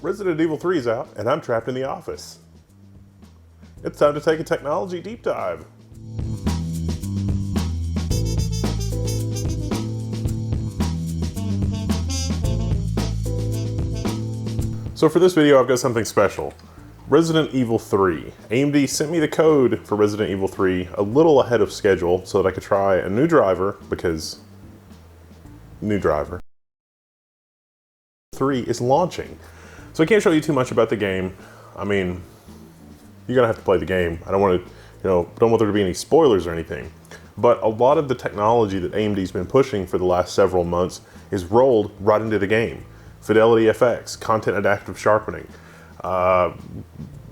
Resident Evil 3 is out, and I'm trapped in the office. It's time to take a technology deep dive. So for this video, I've got something special. Resident Evil 3. AMD sent me the code for Resident Evil 3 a little ahead of schedule so that I could try a new driver, because new driver 3 is launching. So I can't show you too much about the game. I mean, you're gonna have to play the game. I don't want to, don't want there to be any spoilers or anything. But a lot of the technology that AMD's been pushing for the last several months is rolled right into the game. Fidelity FX, content adaptive sharpening. A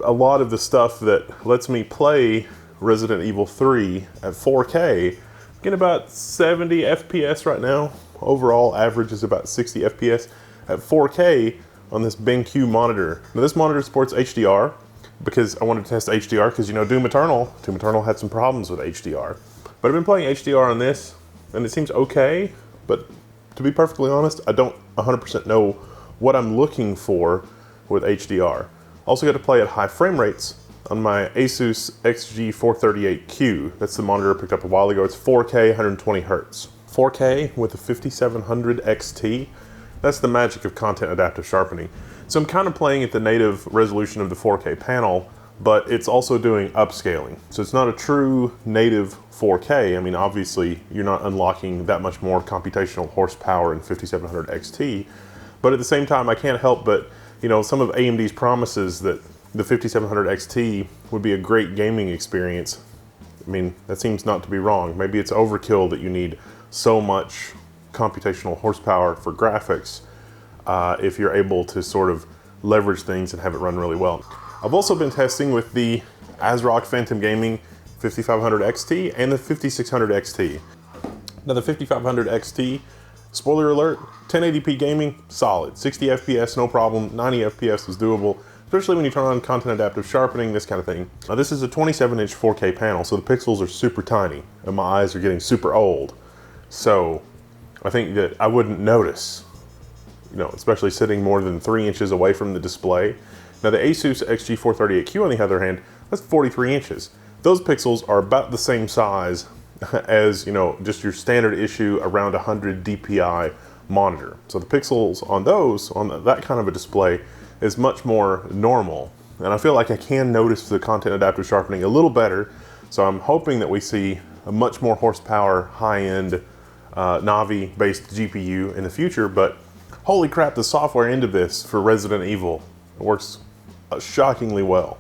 lot of the stuff that lets me play Resident Evil 3 at 4K, getting about 70 FPS right now. Overall average is about 60 FPS at 4K on this BenQ monitor. Now this monitor supports HDR because I wanted to test HDR because Doom Eternal had some problems with HDR. But I've been playing HDR on this and it seems okay, but to be perfectly honest, I don't 100% know what I'm looking for with HDR. Also got to play at high frame rates on my Asus XG438Q. That's the monitor I picked up a while ago. It's 4K, 120 Hertz. 4K with a 5700 XT. That's the magic of content adaptive sharpening. So I'm kind of playing at the native resolution of the 4K panel, but it's also doing upscaling. So it's not a true native 4K. I mean, obviously you're not unlocking that much more computational horsepower in 5700 XT, but at the same time, I can't help but, some of AMD's promises that the 5700 XT would be a great gaming experience. I mean, that seems not to be wrong. Maybe it's overkill that you need so much computational horsepower for graphics if you're able to sort of leverage things and have it run really well. I've also been testing with the ASRock Phantom Gaming 5500 XT and the 5600 XT. Now the 5500 XT, spoiler alert, 1080p gaming, solid. 60 FPS, no problem. 90 FPS is doable, especially when you turn on content adaptive sharpening, this kind of thing. Now this is a 27-inch 4K panel, so the pixels are super tiny, and my eyes are getting super old. So I think that I wouldn't notice, especially sitting more than 3 inches away from the display. Now the Asus XG438Q, on the other hand, that's 43 inches. Those pixels are about the same size as, just your standard issue around 100 DPI monitor. So the pixels on those, on that kind of a display, is much more normal. And I feel like I can notice the content adaptive sharpening a little better. So I'm hoping that we see a much more horsepower, high-end Navi-based GPU in the future, but holy crap, the software end of this for Resident Evil works shockingly well.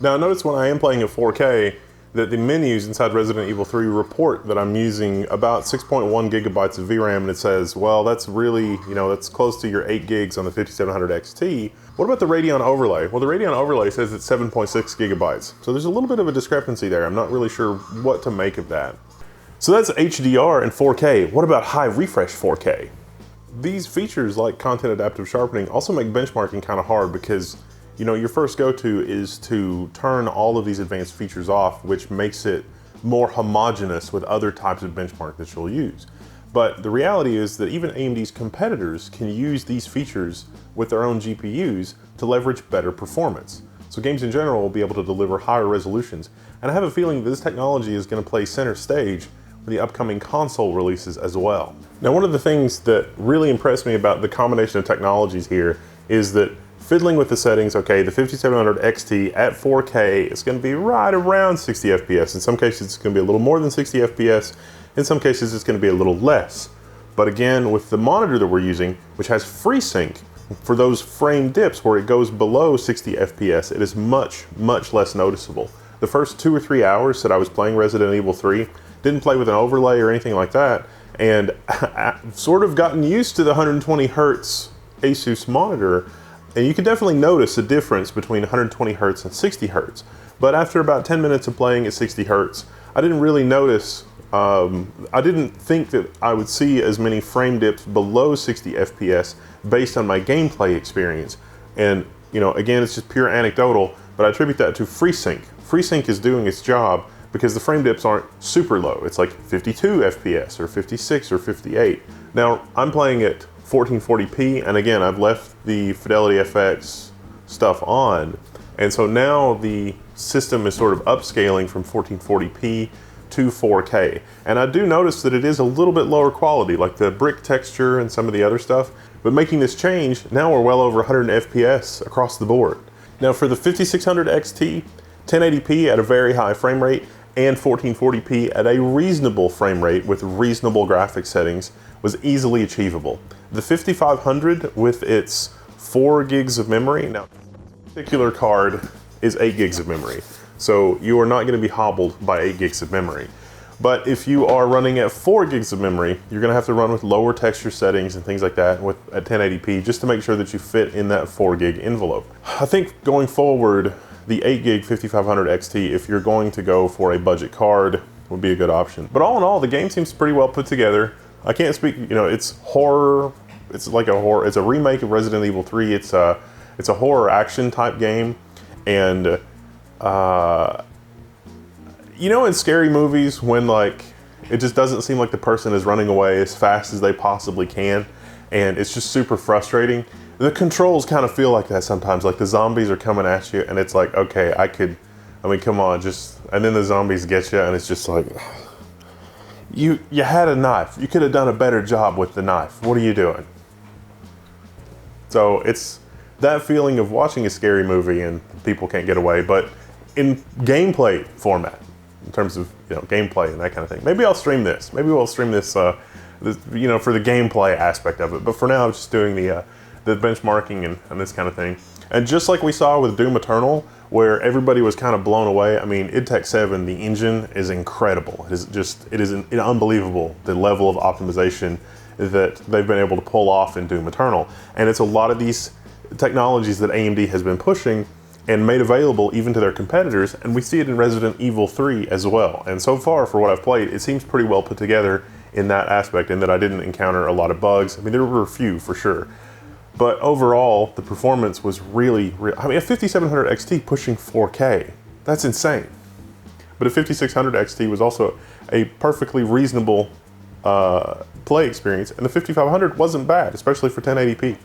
Now notice when I am playing at 4K that the menus inside Resident Evil 3 report that I'm using about 6.1 gigabytes of VRAM, and it says, well, that's really, that's close to your 8 gigs on the 5700 XT. What about the Radeon overlay? Well, the Radeon overlay says it's 7.6 gigabytes. So there's a little bit of a discrepancy there. I'm not really sure what to make of that. So that's HDR and 4K. What about high refresh 4K? These features like content adaptive sharpening also make benchmarking kind of hard because your first go-to is to turn all of these advanced features off, which makes it more homogeneous with other types of benchmark that you'll use. But the reality is that even AMD's competitors can use these features with their own GPUs to leverage better performance. So games in general will be able to deliver higher resolutions. And I have a feeling that this technology is going to play center stage for the upcoming console releases as well. Now, one of the things that really impressed me about the combination of technologies here is that fiddling with the settings, okay, the 5700 XT at 4K is going to be right around 60 FPS. In some cases, it's going to be a little more than 60 FPS. In some cases, it's going to be a little less. But again, with the monitor that we're using, which has FreeSync, for those frame dips where it goes below 60 FPS, it is much, much less noticeable. The first 2 or 3 hours that I was playing Resident Evil 3, didn't play with an overlay or anything like that, and I've sort of gotten used to the 120 Hertz Asus monitor, and you can definitely notice a difference between 120 Hertz and 60 Hertz. But after about 10 minutes of playing at 60 Hertz, I didn't really notice, I didn't think that I would see as many frame dips below 60 FPS based on my gameplay experience. And, again, it's just pure anecdotal, but I attribute that to FreeSync. FreeSync is doing its job because the frame dips aren't super low. It's like 52 FPS or 56 or 58. Now, I'm playing at 1440p, and again, I've left the Fidelity FX stuff on, and so now the system is sort of upscaling from 1440p to 4K. And I do notice that it is a little bit lower quality, like the brick texture and some of the other stuff, but making this change, now we're well over 100 FPS across the board. Now for the 5600 XT, 1080p at a very high frame rate and 1440p at a reasonable frame rate with reasonable graphics settings was easily achievable. The 5500 with its 4 gigs of memory, now this particular card is 8 gigs of memory, so you are not going to be hobbled by 8 gigs of memory. But if you are running at 4 gigs of memory, you're going to have to run with lower texture settings and things like that at 1080p just to make sure that you fit in that 4 gig envelope. I think going forward, the 8 gig 5500 XT, if you're going to go for a budget card, would be a good option. But all in all, the game seems pretty well put together. I can't speak, you know, it's horror, it's like a horror, it's a remake of Resident Evil 3. It's a horror action type game. And, you know, in scary movies when like, it just doesn't seem like the person is running away as fast as they possibly can, and it's just super frustrating. The controls kind of feel like that sometimes, like the zombies are coming at you and it's like, okay, I mean, come on, and then the zombies get you and it's just like, you had a knife. You could have done a better job with the knife. What are you doing? So it's that feeling of watching a scary movie and people can't get away, but in gameplay format, in terms of, you know, gameplay and that kind of thing. Maybe I'll stream this. Maybe we'll stream this, you know, for the gameplay aspect of it. But for now, I'm just doing the benchmarking and this kind of thing. And just like we saw with Doom Eternal, where everybody was kind of blown away. I mean, id Tech 7, the engine is incredible. It is unbelievable, the level of optimization that they've been able to pull off in Doom Eternal. And it's a lot of these technologies that AMD has been pushing and made available even to their competitors, and we see it in Resident Evil 3 as well. And so far, for what I've played, it seems pretty well put together in that aspect, in that I didn't encounter a lot of bugs. I mean, there were a few for sure. But overall, the performance was really, I mean, a 5700 XT pushing 4K, that's insane. But a 5600 XT was also a perfectly reasonable play experience, and the 5500 wasn't bad, especially for 1080p.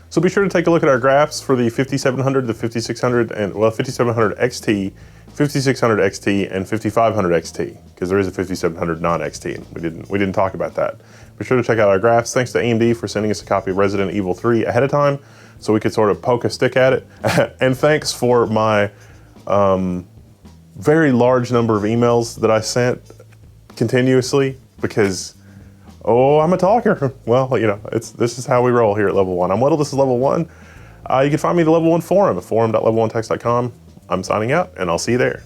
So be sure to take a look at our graphs for the 5700, the 5600, and well, 5700 XT, 5600 XT, and 5500 XT, because there is a 5700 non-XT, and we didn't talk about that. Be sure to check out our graphs. Thanks to AMD for sending us a copy of Resident Evil 3 ahead of time, so we could sort of poke a stick at it. And thanks for my very large number of emails that I sent continuously, because oh, I'm a talker. Well, you know, this is how we roll here at Level 1. I'm Whittle, this is Level 1. You can find me at the Level 1 forum at forum.level1techs.com. I'm signing out, and I'll see you there.